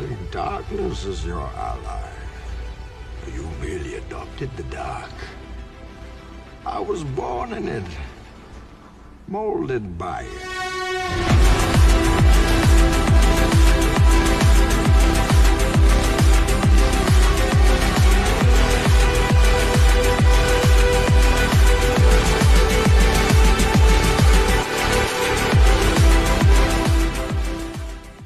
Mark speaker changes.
Speaker 1: think darkness is your ally. You merely adopted the dark. I was born in it, molded by it.